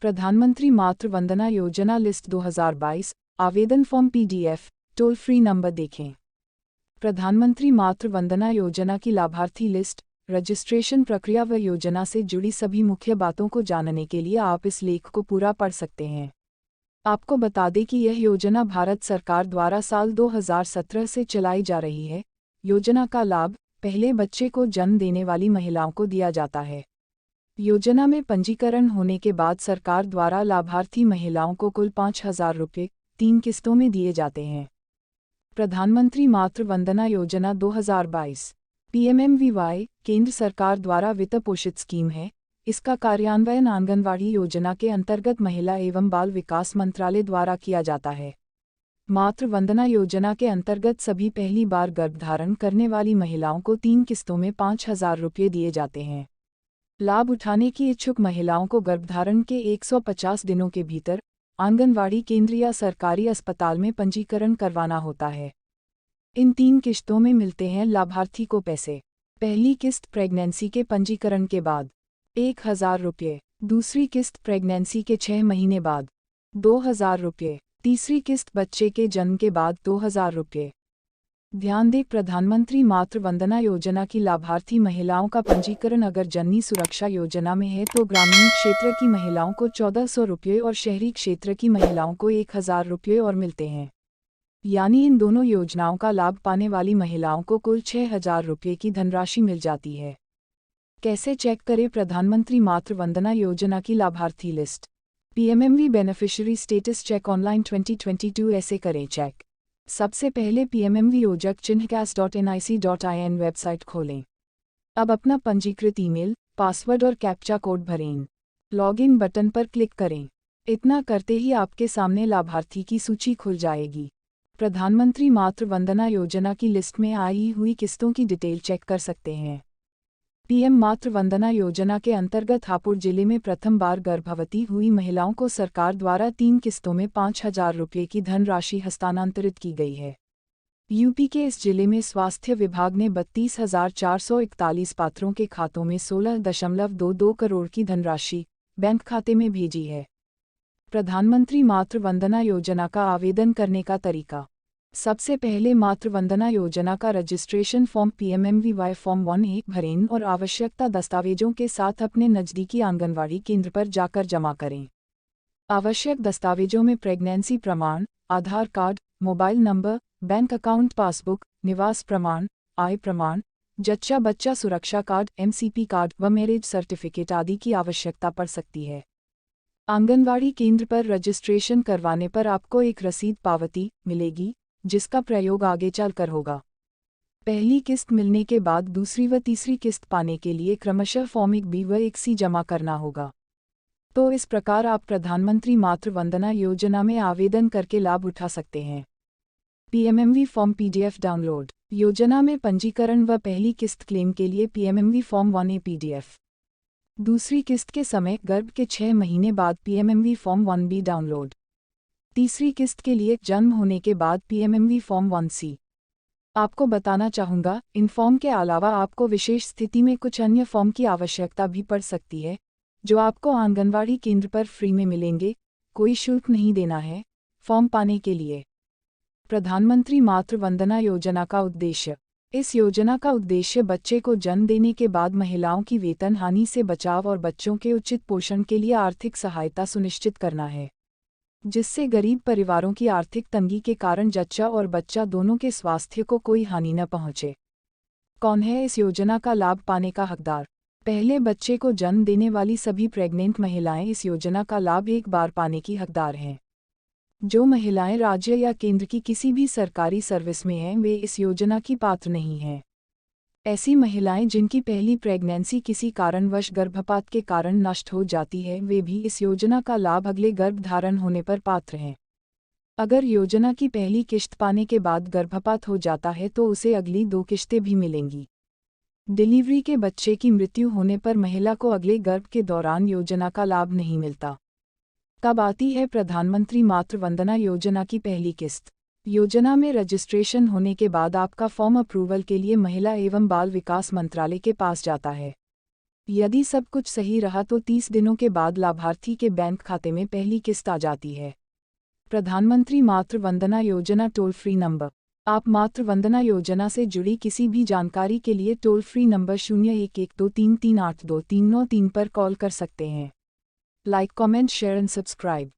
प्रधानमंत्री मातृ वंदना योजना लिस्ट 2022 आवेदन form PDF toll free number देखें। प्रधानमंत्री मातृ वंदना योजना की लाभार्थी लिस्ट, रजिस्ट्रेशन प्रक्रिया व योजना से जुड़ी सभी मुख्य बातों को जानने के लिए आप इस लेख को पूरा पढ़ सकते हैं। आपको बता दें कि यह योजना भारत सरकार द्वारा साल 2017 से चलाई जा रही है। योजना का लाभ पहले बच्चे को जन्म देने वाली महिलाओं को दिया जाता है। योजना में पंजीकरण होने के बाद सरकार द्वारा लाभार्थी महिलाओं को कुल 5,000 रुपये 3 किस्तों में दिए जाते हैं। प्रधानमंत्री मातृ वंदना योजना 2022 PMMVY केंद्र सरकार द्वारा वित्त पोषित स्कीम है। इसका कार्यान्वयन आंगनवाड़ी योजना के अंतर्गत महिला एवं बाल विकास मंत्रालय द्वारा किया जाता है। मातृ वंदना योजना के अंतर्गत सभी पहली बार गर्भधारण करने वाली महिलाओं को 3 किस्तों में 5,000 रुपये दिए जाते हैं। लाभ उठाने की इच्छुक महिलाओं को गर्भधारण के 150 दिनों के भीतर आंगनवाड़ी केंद्र या सरकारी अस्पताल में पंजीकरण करवाना होता है। इन 3 किस्तों में मिलते हैं लाभार्थी को पैसे। पहली किस्त प्रेगनेंसी के पंजीकरण के बाद 1,000 रुपये, दूसरी किस्त प्रेगनेंसी के 6 महीने बाद 2,000 रुपये, तीसरी किस्त बच्चे के जन्म के बाद 2,000 रुपये। ध्यान दें, प्रधानमंत्री मातृ वंदना योजना की लाभार्थी महिलाओं का पंजीकरण अगर जननी सुरक्षा योजना में है तो ग्रामीण क्षेत्र की महिलाओं को 1,400 रुपये और शहरी क्षेत्र की महिलाओं को 1,000 रुपये और मिलते हैं। यानी इन दोनों योजनाओं का लाभ पाने वाली महिलाओं को कुल 6,000 रुपये की धनराशि मिल जाती है। कैसे चेक करें प्रधानमंत्री मातृ वंदना योजना की लाभार्थी list? PMMV beneficiary status check online 2022 ऐसे करें चेक। सबसे पहले PMMV योजक चिन्ह cas.nic.in वेबसाइट खोलें। अब अपना पंजीकृत ईमेल, पासवर्ड और कैप्चा कोड भरें। लॉगिन बटन पर क्लिक करें। इतना करते ही आपके सामने लाभार्थी की सूची खुल जाएगी। प्रधानमंत्री मातृ वंदना योजना की लिस्ट में आई हुई किस्तों की डिटेल चेक कर सकते हैं। PM मातृ वंदना योजना के अंतर्गत हापुड़ जिले में प्रथम बार गर्भवती हुई महिलाओं को सरकार द्वारा 3 किस्तों में 5,000 रुपये की धनराशि हस्तांतरित की गई है। यूपी के इस जिले में स्वास्थ्य विभाग ने 32,441 पात्रों के खातों में 16.22 करोड़ की धनराशि बैंक खाते में भेजी है। प्रधानमंत्री मातृ वंदना योजना का आवेदन करने का तरीका। सबसे पहले मातृ वंदना योजना का registration form PMMVY form 1A भरें और आवश्यकता दस्तावेजों के साथ अपने नज़दीकी आंगनवाड़ी केंद्र पर जाकर जमा करें। आवश्यक दस्तावेजों में प्रेगनेंसी प्रमाण, Aadhaar card, mobile number, bank account passbook, निवास प्रमाण, आय प्रमाण, जच्चा बच्चा सुरक्षा कार्ड MCP कार्ड व मैरिज सर्टिफिकेट आदि की आवश्यकता पड़ सकती है। आंगनवाड़ी केंद्र पर रजिस्ट्रेशन करवाने पर आपको एक रसीद पावती मिलेगी, जिसका प्रयोग आगे चलकर होगा। पहली किस्त मिलने के बाद दूसरी व तीसरी किस्त पाने के लिए क्रमशः फॉर्म 1B व 1C जमा करना होगा। तो इस प्रकार आप प्रधानमंत्री मातृ वंदना योजना में आवेदन करके लाभ उठा सकते हैं। PMMV form PDF download. योजना में पंजीकरण व पहली किस्त क्लेम के लिए PMMV फॉर्म 1A PDF। दूसरी किस्त के समय गर्भ के 6 महीने बाद PMMV फॉर्म 1B डाउनलोड। तीसरी किस्त के लिए जन्म होने के बाद PMMV फॉर्म 1C। आपको बताना चाहूँगा, इन फॉर्म के अलावा आपको विशेष स्थिति में कुछ अन्य फॉर्म की आवश्यकता भी पड़ सकती है, जो आपको आंगनवाड़ी केंद्र पर फ्री में मिलेंगे। कोई शुल्क नहीं देना है फॉर्म पाने के लिए। प्रधानमंत्री मातृ वंदना योजना का उद्देश्य। इस योजना का उद्देश्य बच्चे को जन्म देने के बाद महिलाओं की वेतन हानि से बचाव और बच्चों के उचित पोषण के लिए आर्थिक सहायता सुनिश्चित करना है, जिससे गरीब परिवारों की आर्थिक तंगी के कारण जच्चा और बच्चा दोनों के स्वास्थ्य को कोई हानि न पहुंचे। कौन है इस योजना का लाभ पाने का हकदार? पहले बच्चे को जन्म देने वाली सभी प्रेग्नेंट महिलाएं इस योजना का लाभ एक बार पाने की हकदार हैं। जो महिलाएं राज्य या केंद्र की किसी भी सरकारी सर्विस में हैं, वे इस योजना की पात्र नहीं हैं। ऐसी महिलाएं जिनकी पहली प्रेगनेंसी किसी कारणवश गर्भपात के कारण नष्ट हो जाती है, वे भी इस योजना का लाभ अगले गर्भधारण होने पर पात्र हैं। अगर योजना की पहली किश्त पाने के बाद गर्भपात हो जाता है तो उसे अगली 2 किश्तें भी मिलेंगी। डिलीवरी के बच्चे की मृत्यु होने पर महिला को अगले गर्भ के दौरान योजना का लाभ नहीं मिलता। कब आती है प्रधानमंत्री मातृ वंदना योजना की पहली किस्त? योजना में रजिस्ट्रेशन होने के बाद आपका फॉर्म अप्रूवल के लिए महिला एवं बाल विकास मंत्रालय के पास जाता है। यदि सब कुछ सही रहा तो 30 दिनों के बाद लाभार्थी के बैंक खाते में पहली किस्त आ जाती है। प्रधानमंत्री मातृ Vandana Yojana toll free number. आप मातृ वंदना योजना से जुड़ी किसी भी जानकारी के लिए टोल फ्री नंबर 0112338239 पर कॉल कर सकते हैं। Like, comment, share and subscribe.